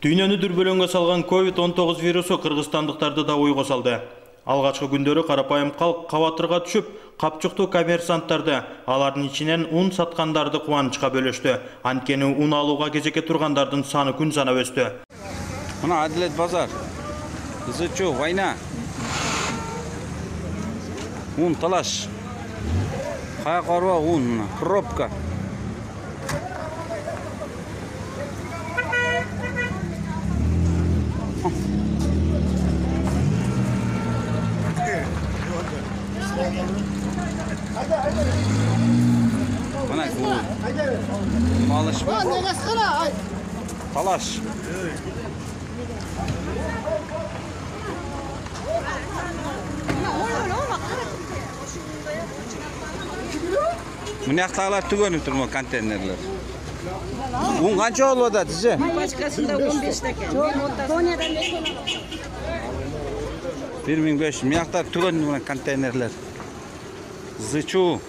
Дүйнөнү дүрбөлөңгө салган COVID-19 вирусу кыргызстандыктарды да ойго салды. Алгачкы күндөрү карапайым калк кабатырга түшүп, капчыктуу коммерсанттарды, алардын ичинен ун саткандарды кубанычка бөлөштү. Анткени ун алууга кезекке тургандардын саны күн санап өстү. Мына Адилет базар. Изучу война. Ун талаш. Кая карба ун, пробка. Mana bu malış mı? Talaş. Bu ne aktarlar tügönüp durma konteynerler. Un kança oldu da size? Başkasında 15 dakika. 1500 miyaktar tügönüp konteynerler. Zıçu.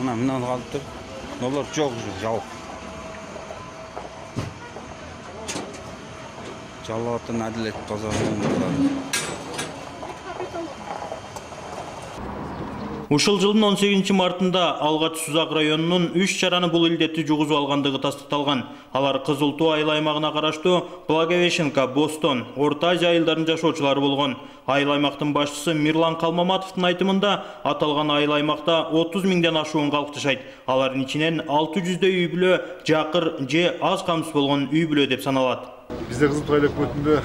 Buna kalıp dur. Nolar çok jauh. Çalıvatın Adilet pazarının. Ушул жылдын 18 мартында Алгач Сузак районунун 3 чараны бул илдетти жугузуп алгандыгы тастыкталган. Алар Кызыл Туу айыл аймагына караштуу Благовещенка, Бостон, Орто Азия айылдарынын жашоочулары болгон. Айыл аймактын башчысы Мирлан Калмаматовдун айтымында аталган айыл аймакта 30 миңден ашуун калк жашайт. Алардын ичинен 600 үй бүлө жакыр же аз камсыз болгон үй бүлө деп саналат. Бизде Кызыл Туу өкмөтүндө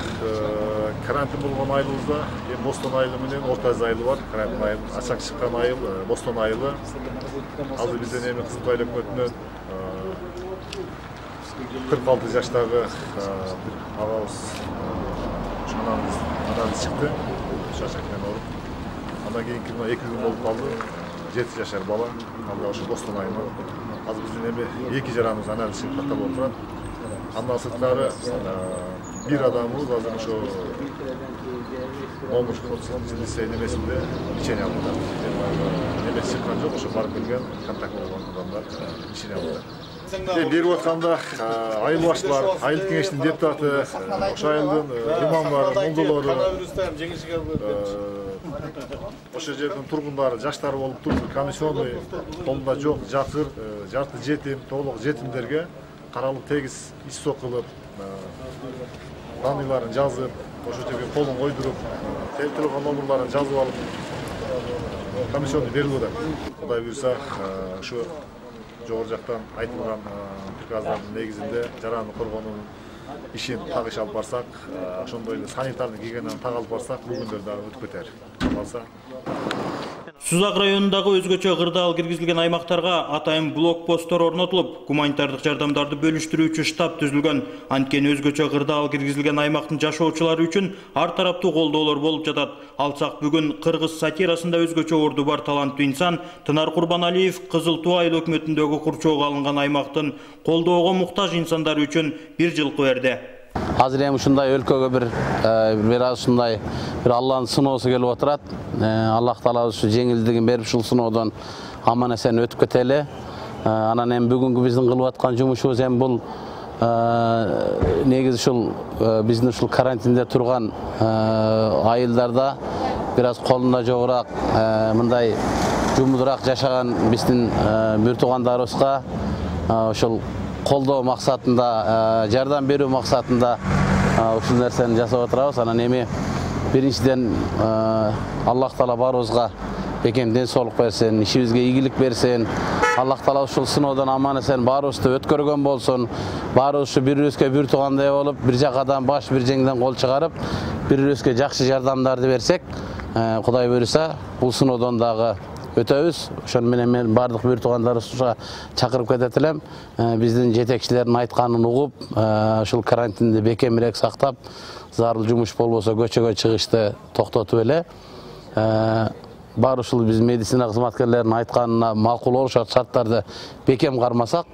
карантин болгон айылыбызда Бостон айылы менен Орто Азия айылы бар. Карантин айыл, ачак чыккан айыл, Бостон айылы. Азыр бизден эми Кызыл Туу өкмөтүнөн 46 жаштагы агабыз анамыз чыкты. Шашак менен ооруп. Андан кийинки 2 күн болуп калды. 7 жашар бала. Анда ошо Бостон айылы. Азыр биздин эми 2 жараныбыз анализ чыгып каттап отурат. Андан сырткары bir adamımız azın şu olmuş lise nemesinde içine yaptılar. Nemesi çıkan yok, şu fark bilgen kontak olan adamlar içine yaptılar. Bir vatkanda ayıl başlar, ayıl kengeçtin deputatı, oşa ayıldın imamları, muldaları, oşa жердин turgunları, жаштары olup durdu, komisyonu kolunda çok, jakır, жарты жетим, толук жетимдерге каралып тегиз иш сокулуп, даныйларын жазып, ошо жерге колун койдуруп, телефон номерларын жазып алып, комиссионду берилип атат. Кудай буйрса, ушу жогору жактан айтылган приказдардын негизинде жараны коргоонун ишин так иш алып барсак, ошондой эле санитардын гигиенаны так алып барсак, бул күндөр дагы өтүп кетер. Алса Сузак районундагы өзгөчө кырдаал киргизилген аймактарга атайын блокпосттор орнотулуп, гуманитардык жардамдарды бөлүштүрүүчү штаб түзүлгөн. Анткени өзгөчө кырдаал киргизилген аймактын жашоочулары үчүн ар тараптуу колдоолор болуп жатат. Алсак бүгүн кыргыз сатирасында өзгөчө орду бар таланттуу инсан Тынар Курбаналиев Кызыл Туу айыл өкмөтүндөгү курчоого алынган аймактын колдоого муктаж инсандары үчүн 1 жылкы берди. Азыр эми ушундай өлкөгө бир аз ушундай бир Алланын сыноосу келип отурат. Аллах Таала ушу жеңилдигин берип ушул сыноодон аман эсен өтүп кетели. Анан эми бүгүнкү биздин кылып аткан жумушубуз эми бул негизи ушул биздин ушул карантинде турган айылдарда бир аз колунда жогураак мындай жумудураак жашаган биздин бир туугандарыбызга ошол колдоо максатында, жардам берүү максатында ушул нерсени жасап отурабыз. Анан эми биринчиден Аллах Таала баарыбызга бекем ден соолук берсин, ишибизге ийгилик берсин. Аллах Таала ушул сыноодон аман эсен баарыбызды өткөргөн болсун. Баарыбыз бири-бирибизге бир туугандай болуп, бир жакадан баш, бир жеңден кол чыгарып, бири-бирибизге жакшы жардамдарды берсек, Кудай буйрса, бул сыноодон дагы өтөбүз. Ошон менен мен бардык бир туугандарыбызга чакырып кетет элем. Биздин жетекчилердин айтканын угуп, ушул карантинди бекемирээк сактап, зарыл жумуш болбосо көчөгө чыгышты токтотуп эле. Бар ушул биз медицина кызматкерлеринин айтканына макул болушат шарттарды бекем кармасак,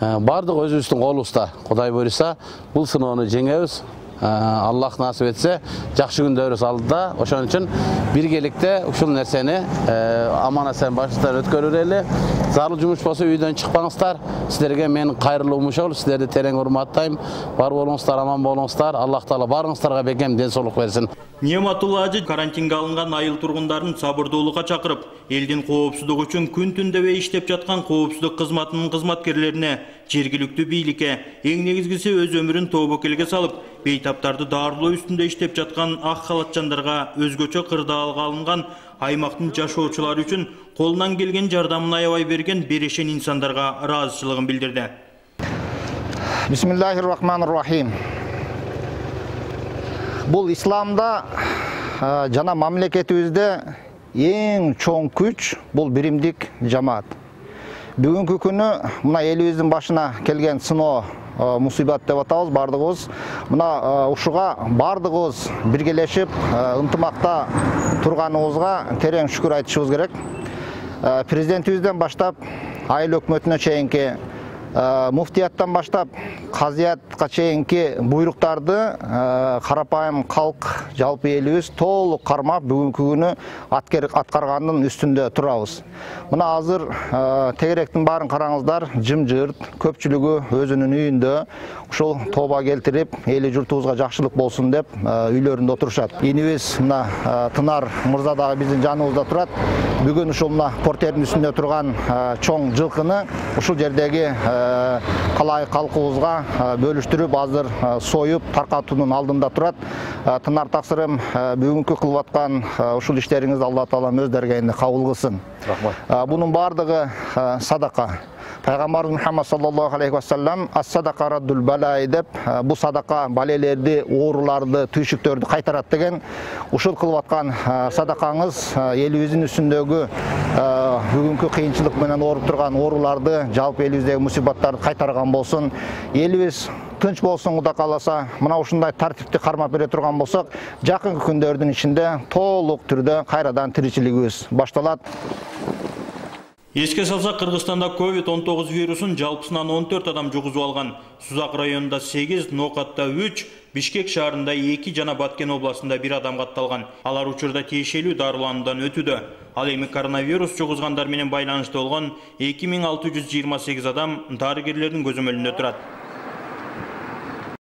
бардык өзүбүздүн колубузда. Кудай буйрса, бул сыноону жеңебиз. Allah nasip etse жақсы күндөрүбүз алдыда. Ошон үчүн биргеликте ушул нерсени аман-эсен башынан өткөрүп эле. Зарыл жумуш болсо үйдөн чыкпаңыздар. Силерге мен кайрылуу ошол. Силерди терең урматтайм. Бар болуңуздар, аман болуңуздар. Аллах Таала барыңыздарга бекем ден соолук берсин. Неаматулла ажы карантинге алынган айыл тургундарын сабырдуулукка чакырып, элдин коопсуздугу үчүн күн түн дебей иштеп жаткан коопсуздук кызматынын кызматкерлерине, жергиликтүү бийликке, эң негизгиси өз өмүрүн тобокелге салып, бейтаптарды дарылоо үстүндө иштеп жаткан ак халатчандарга өзгөчө кырдаалга алынган аймактын жашоочулары үчүн колунан келген жардамын аябай берген берешен инсандарга ыраазычылыгын билдирди. Бисмиллахир-рахманир-рахим. Бул исламда жана мамлекетибизде эң чоң күч бул биримдик жамаат. Бүгүнкү күнү мына элибиздин башына келген сыноо мусибат деп атабыз бардыгыбыз. Мына ушуга бардыгыбыз биргелешип ынтымакта турганыбызга терең шүкүр айтышыбыз керек. Президентибизден баштап айыл өкмөтүнө чейинки, муфтияттан баштап казиятка чейинки буйруктарды карапайым калк, жалпы элибиз толук кармап бүгүнкү күнү аткаргандын үстүндө турабыз. Мына азыр тегеректин баарын караңыздар, жымжырт, көпчүлүгү өзүнүн үйүндө ушул тооба келтирип, эли журтубузга жакшылык болсун деп үйлөрүндө отурушат. Инибиз мына Тынар мырза дагы биздин жаныбызда турат. Бүгүн ушул мына портердин үстүндө турган чоң жылкыны ушул жердеги калай калкыбызга бөлүштүрүп азыр союп таркатуунун алдында турат. Тынар таксырым, бүгүнкү кылып аткан ушул иштериңизди Алла Таалам өз дарегинде кабыл кылсын. Бунун бардыгы садака. Пайгамбарыбыз Мухаммад саллаллаху алейхи ва саллям ас-садака раддул балай деп, бу садака балелерди, ооруларды, түйшүктөрдү кайтарат деген. Ушул кылып аткан садакаңыз элибиздин үстүндөгү бүгүнкү кыйынчылык менен ооруп турган ооруларды, жалпы элибиздеги мусибаттарды кайтарган болсун. Элибиз тынч болсун, Кудай кааласа, мына ушундай тартипти кармап бере турган болсок, жакынкы күндөрдүн ичинде толук түрдө кайрадан тиричилигибиз башталат. Еске салсак, Кыргызстанда COVID-19 вирусун жалпысынан 14 адам жугузуп алган. Сузак районунда 8, Нокатта 3, Бишкек шаарында 2 жана Баткен областында 1 адам катталган. Алар учурда тиешелүү дарылануудан өтүүдө. Ал эми коронавирус жугузгандар менен байланышта болгон 2628 адам дарыгерлердин көзөмөлүндө турат.